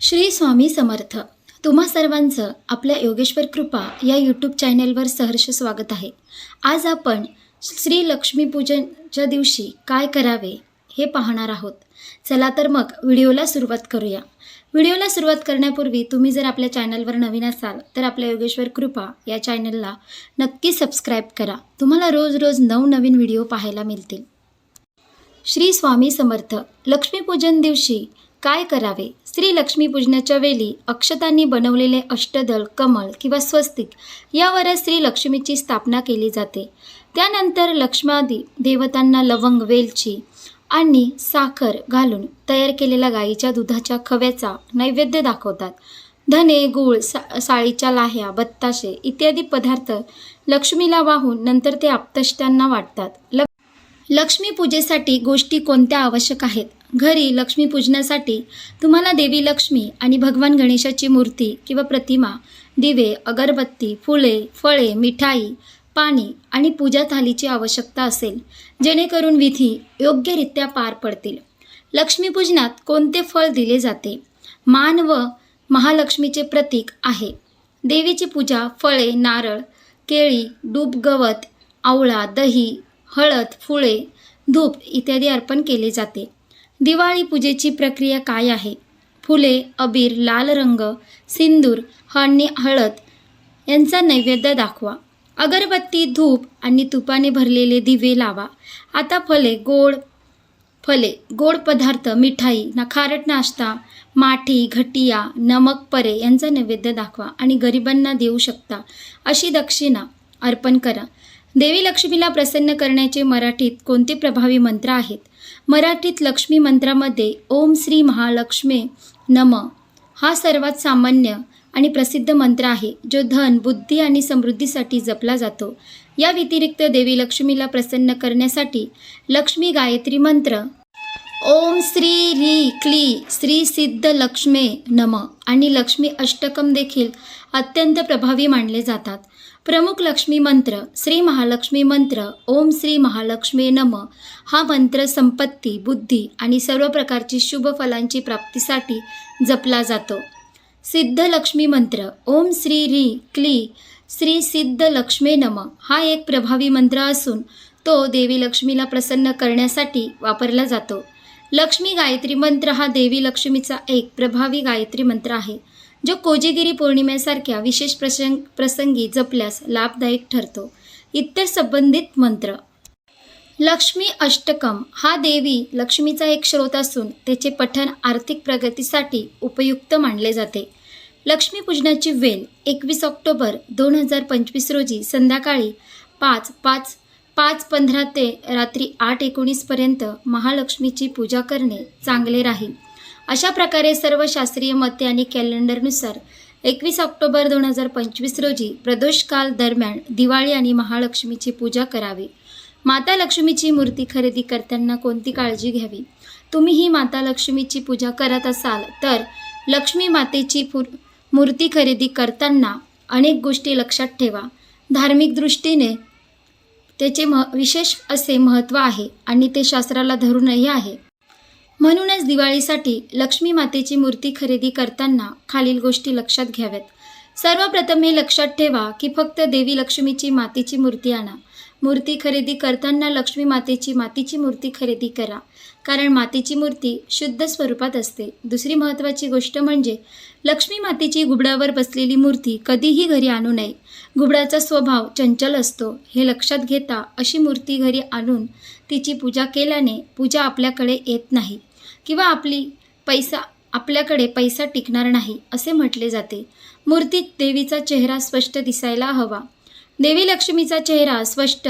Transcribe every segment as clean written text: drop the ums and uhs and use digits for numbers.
श्री स्वामी समर्थ. तुम्हा सर्वांचं आपल्या योगेश्वर कृपा या यूट्यूब चॅनेलवर सहर्ष स्वागत आहे. आज आपण श्री लक्ष्मीपूजनच्या दिवशी काय करावे हे पाहणार आहोत. चला तर मग व्हिडिओला सुरुवात करूया. व्हिडिओला सुरुवात करण्यापूर्वी तुम्ही जर आपल्या चॅनलवर नवीन असाल तर आपल्या योगेश्वर कृपा या चॅनलला नक्की सबस्क्राईब करा. तुम्हाला रोज रोज नवनवीन व्हिडिओ पाहायला मिळतील. श्री स्वामी समर्थ. लक्ष्मीपूजन दिवशी काय करावे? श्री लक्ष्मीपूजनाच्या वेळी अक्षतांनी बनवलेले अष्टदल, कमळ किंवा स्वस्तिक यावरच श्री लक्ष्मीची स्थापना केली जाते. त्यानंतर लक्ष्मादी देवतांना लवंग, वेलची आणि साखर घालून तयार केलेल्या गाईच्या दुधाच्या खव्याचा नैवेद्य दाखवतात. धने, गूळ, साळीच्या लाह्या, बत्ताशे इत्यादी पदार्थ लक्ष्मीला वाहून नंतर ते आप्तेष्टांना वाटतात. लक्ष्मी पूजेसाठी गोष्टी कोणत्या आवश्यक आहेत? घरी लक्ष्मीपूजनासाठी तुम्हाला देवी लक्ष्मी आणि भगवान गणेशाची मूर्ती किंवा प्रतिमा, दिवे, अगरबत्ती, फुले, फळे, मिठाई, पाणी आणि पूजा थालीची आवश्यकता असेल, जेणेकरून विधी योग्यरित्या पार पडतील. लक्ष्मीपूजनात कोणते फळ दिले जाते? मान व महालक्ष्मीचे प्रतीक आहे. देवीची पूजा फळे, नारळ, केळी, दूब, गवत, आवळा, दही, हळद, फुले, धूप इत्यादी अर्पण केले जाते. दिवाळी पूजेची प्रक्रिया काय आहे? फुले, अबीर, लाल रंग, सिंदूर आणि हळद यांचा नैवेद्य दाखवा. अगरबत्ती, धूप आणि तुपाने भरलेले दिवे लावा. आता गोड पदार्थ, मिठाई, खारट नाश्ता, माठी, घटिया, नमक परे यांचा नैवेद्य दाखवा आणि गरिबांना देऊ शकता अशी दक्षिणा अर्पण करा. देवी लक्ष्मीला प्रसन्न करण्याचे मराठीत कोणते प्रभावी मंत्र आहेत? मराठीत लक्ष्मी मंत्रामध्ये ओम श्री महालक्ष्मी नम हा सर्वात सामान्य आणि प्रसिद्ध मंत्र आहे, जो धन, बुद्धी आणि समृद्धीसाठी जपला जातो. या व्यतिरिक्त देवी लक्ष्मीला प्रसन्न करण्यासाठी लक्ष्मी गायत्री मंत्र ओम श्री ह्री क्ली श्री सिद्ध लक्ष्मे नम आणि लक्ष्मी अष्टकम देखील अत्यंत प्रभावी मानले जातात. प्रमुख लक्ष्मी मंत्र श्री महालक्ष्मी मंत्र ओम श्री महालक्ष्मी नम हा मंत्र संपत्ती, बुद्धी आणि सर्व प्रकारची शुभ फलांची प्राप्तीसाठी जपला जातो. सिद्ध लक्ष्मी मंत्र ओम श्री ह्री क्ली श्री सिद्ध लक्ष्मे नम हा एक प्रभावी मंत्र असून तो देवी लक्ष्मीला प्रसन्न करण्यासाठी वापरला जातो. लक्ष्मी गायत्री मंत्र हा देवी लक्ष्मीचा एक प्रभावी गायत्री मंत्र आहे, जो कोजागिरी पौर्णिमेसारख्या विशेष प्रसंगी जपल्यास लाभदायक ठरतो. इतर संबंधित मंत्र लक्ष्मी अष्टकम हा देवी लक्ष्मीचा एक स्रोत असून त्याचे पठण आर्थिक प्रगतीसाठी उपयुक्त मानले जाते. लक्ष्मीपूजनाची वेळ 21 ऑक्टोबर 2025 रोजी संध्याकाळी 5:15 ते रात्री 8:19 पर्यंत महालक्ष्मीची पूजा करणे चांगले राहील. अशा प्रकारे सर्व शास्त्रीय मते आणि कॅलेंडरनुसार 21 ऑक्टोबर 2025 रोजी प्रदोष काल दरम्यान दिवाळी आणि महालक्ष्मीची पूजा करावी. माता लक्ष्मीची मूर्ती खरेदी करताना कोणती काळजी घ्यावी? तुम्ही ही माता लक्ष्मीची पूजा करत असाल तर लक्ष्मी मातेची मूर्ती खरेदी करताना अनेक गोष्टी लक्षात ठेवा. धार्मिक दृष्टीने त्याचे विशेष असे महत्त्व आहे आणि ते शास्त्राला धरूनही आहे. म्हणूनच दिवाळीसाठी लक्ष्मी मातेची मूर्ती खरेदी करताना खालील गोष्टी लक्षात घ्याव्यात. सर्वप्रथम हे लक्षात ठेवा की फक्त देवी लक्ष्मीची मातीची मूर्ती आणा. मूर्ती खरेदी करताना लक्ष्मी मातीची मूर्ती खरेदी करा, कारण मातीची मूर्ती शुद्ध स्वरूपात असते. दुसरी महत्त्वाची गोष्ट म्हणजे लक्ष्मी मातेची घुबडावर बसलेली मूर्ती कधीही घरी आणू नये. घुबडाचा स्वभाव चंचल असतो. हे लक्षात घेता अशी मूर्ती घरी आणून तिची पूजा केल्याने पूजा आपल्याकडे येत नाही किंवा आपल्याकडे पैसा टिकणार नाही असे म्हटले जाते. मूर्तीत देवीचा चेहरा स्पष्ट दिसायला हवा. देवी लक्ष्मीचा चेहरा स्पष्ट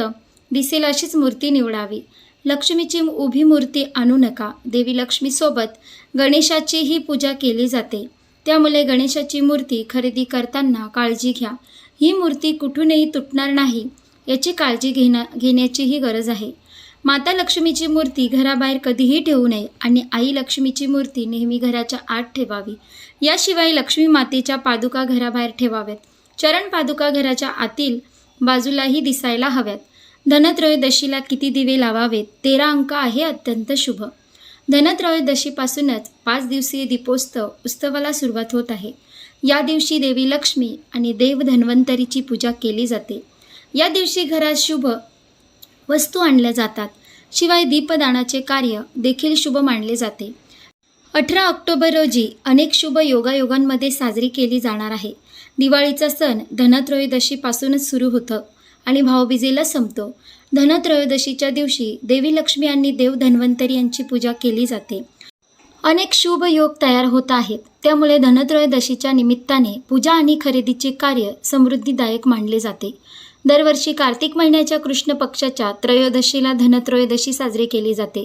दिसेल अशीच मूर्ती निवडावी. लक्ष्मीची उभी मूर्ती आणू नका. देवी लक्ष्मीसोबत गणेशाचीही पूजा केली जाते, त्यामुळे गणेशाची मूर्ती खरेदी करताना काळजी घ्या. ही मूर्ती कुठूनही तुटणार नाही याची काळजी घेण्याचीही गरज आहे. माता लक्ष्मीची मूर्ती घराबाहेर कधीही ठेवू नये आणि आई लक्ष्मीची मूर्ती नेहमी घराच्या आत ठेवावी. याशिवाय लक्ष्मी मातेच्या पादुका घराबाहेर ठेवाव्यात. चरण पादुका घराच्या आतील बाजूलाही दिसायला हव्यात. धनत्रयोदशीला किती दिवे लावावेत? 13 अंक आहे अत्यंत शुभ. धनत्रयोदशीपासूनच 5 दिवसीय दीपोत्सव उत्सवाला सुरुवात होत आहे. या दिवशी देवी लक्ष्मी आणि देव धन्वंतरीची पूजा केली जाते. या दिवशी घरात शुभ वस्तू आणल्या जातात. शिवाय दीपदानाचे कार्य देखील शुभ मानले जाते. 18 ऑक्टोबर रोजी अनेक शुभ योगायोगांमध्ये साजरी केली जाणार आहे. दिवाळीचा सण धनत्रयोदशीपासूनच सुरू होतं आणि भाऊबीजेला संपतो. धनत्रयोदशीच्या दिवशी देवी लक्ष्मी आणि देव धन्वंतरी यांची पूजा केली जाते. अनेक शुभ योग तयार होत आहेत. त्यामुळे धनत्रयोदशीच्या निमित्ताने पूजा आणि खरेदीचे कार्य समृद्धीदायक मानले जाते. दरवर्षी कार्तिक महिन्याच्या कृष्ण पक्षाच्या त्रयोदशीला धनत्रयोदशी साजरी केली जाते.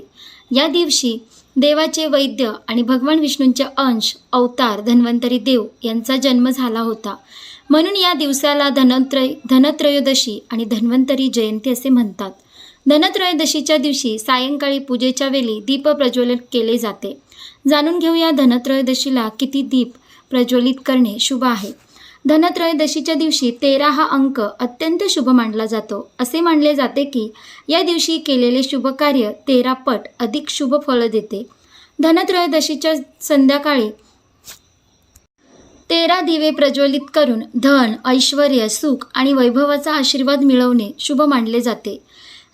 या दिवशी देवाचे वैद्य आणि भगवान विष्णूंचे अंश अवतार धन्वंतरी देव यांचा जन्म झाला होता. म्हणून या दिवसाला धनत्रयोदशी आणि धन्वंतरी जयंती असे म्हणतात. धनत्रयोदशीच्या दिवशी सायंकाळी पूजेच्या वेळी दीप प्रज्वलन केले जाते. जाणून घेऊया धनत्रयोदशीला किती दीप प्रज्वलित करणे शुभ आहे. धनत्रयोदशीच्या दिवशी 13 हा अंक अत्यंत शुभ मानला जातो. असे मानले जाते की या दिवशी केलेले शुभ कार्य 13 पट अधिक शुभ फळ देते. धनत्रयोदशीच्या संध्याकाळी 13 दिवे प्रज्वलित करून धन, ऐश्वर्य, सुख आणि वैभवाचा आशीर्वाद मिळवणे शुभ मानले जाते.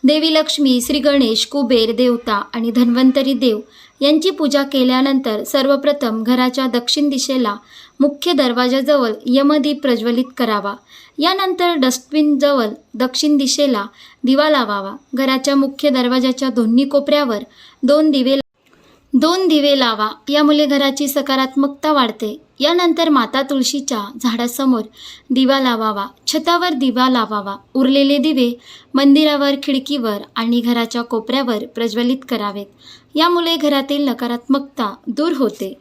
देवी लक्ष्मी, श्री गणेश, कुबेर देवता आणि धन्वंतरी देव यांची पूजा केल्यानंतर सर्वप्रथम घराच्या दक्षिण दिशेला मुख्य दरवाजाजवळ यमदीप प्रज्वलित करावा. यानंतर डस्टबिनजवळ दक्षिण दिशेला दिवा लावावा. घराच्या मुख्य दरवाजाच्या दोन्ही कोपऱ्यावर 2 दिवे लावा. यामुळे घराची सकारात्मकता वाढते. यानंतर माता तुळशीच्या झाडासमोर दिवा लावावा. छतावर दिवा लावावा. उरलेले दिवे मंदिरावर, खिडकीवर आणि घराच्या कोपऱ्यावर प्रज्वलित करावेत. यामुळे घरातील नकारात्मकता दूर होते.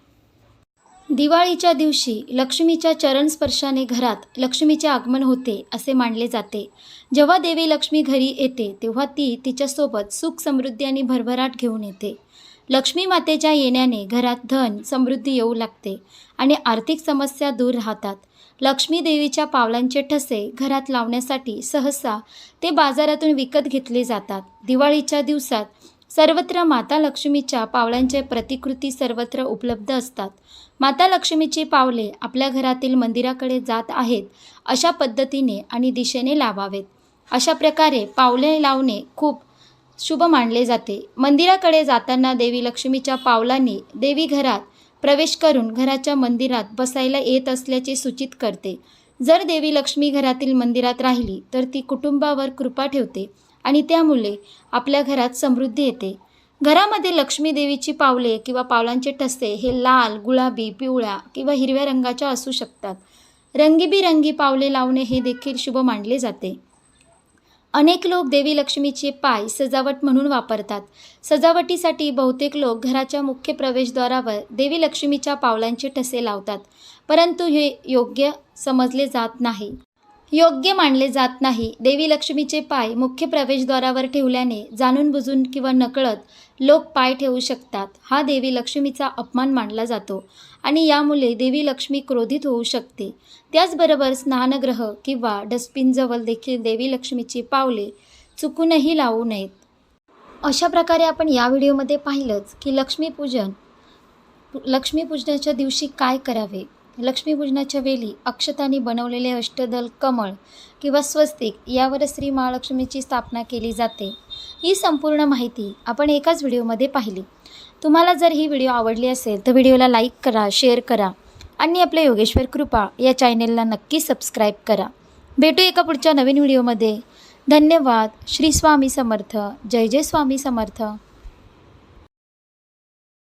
दिवाळीच्या दिवशी लक्ष्मीच्या चरण स्पर्शाने घरात लक्ष्मीचे आगमन होते असे मानले जाते. जेव्हा देवी लक्ष्मी घरी येते तेव्हा ती तिच्यासोबत सुख, समृद्धी आणि भरभराट घेऊन येते. लक्ष्मी मातेच्या येण्याने घरात धन, समृद्धी येऊ लागते आणि आर्थिक समस्या दूर राहतात. लक्ष्मी देवीच्या पावलांचे ठसे घरात लावण्यासाठी सहसा ते बाजारातून विकत घेतले जातात. दिवाळीच्या दिवसात सर्वत्र माता लक्ष्मीच्या पावलांचे प्रतिकृती सर्वत्र उपलब्ध असतात. माता लक्ष्मीची पावले आपल्या घरातील मंदिराकडे जात आहेत अशा पद्धतीने आणि दिशेने लावावेत. अशा प्रकारे पावले लावणे खूप शुभ मानले जाते. मंदिराकडे जाताना देवी लक्ष्मीच्या पावलांनी देवी घरात प्रवेश करून घराच्या मंदिरात बसायला येत असल्याचे सूचित करते. जर देवी लक्ष्मी घरातील मंदिरात राहिली तर ती कुटुंबावर कृपा ठेवते आणि त्यामुळे आपल्या घरात समृद्धी येते. घरामध्ये लक्ष्मी देवीची पावले किंवा पावलांचे ठसे हे लाल, गुलाबी, पिवळ्या किंवा हिरव्या रंगाच्या असू शकतात. रंगीबिरंगी पावले लावणे हे देखील शुभ मानले जाते. अनेक लोक देवी लक्ष्मीचे पाय सजावट म्हणून वापरतात. सजावटीसाठी बहुतेक लोक घराच्या मुख्य प्रवेशद्वारावर देवी लक्ष्मीच्या पावलांचे ठसे लावतात. परंतु हे योग्य मानले जात नाही. देवी लक्ष्मीचे पाय मुख्य प्रवेशद्वारावर ठेवल्याने जाणून बुजून किंवा नकळत लोक पाय ठेवू शकतात. हा देवी लक्ष्मीचा अपमान मानला जातो आणि यामुळे देवी लक्ष्मी क्रोधित होऊ शकते. त्याचबरोबर स्नानगृह किंवा डस्टबिनजवळ देखील देवी लक्ष्मीची पावले चुकूनही लावू नयेत. अशा प्रकारे आपण या व्हिडिओमध्ये पाहिलंच की लक्ष्मीपूजनाच्या दिवशी काय करावे. लक्ष्मीपूजनाच्या वेळी अक्षतांनी बनवलेले अष्टदल, कमळ किंवा स्वस्तिक यावर श्री महालक्ष्मीची स्थापना केली जाते. ही संपूर्ण माहिती आपण एकाच व्हिडिओमध्ये पाहिली. तुम्हाला जर ही व्हिडिओ आवडली असेल तर व्हिडिओला लाईक करा, शेअर करा आणि आपल्या योगेश्वर कृपा या चॅनेलला नक्की सबस्क्राईब करा. भेटू एका पुढच्या नवीन व्हिडिओमध्ये. धन्यवाद. श्री स्वामी समर्थ. जय जय स्वामी समर्थ.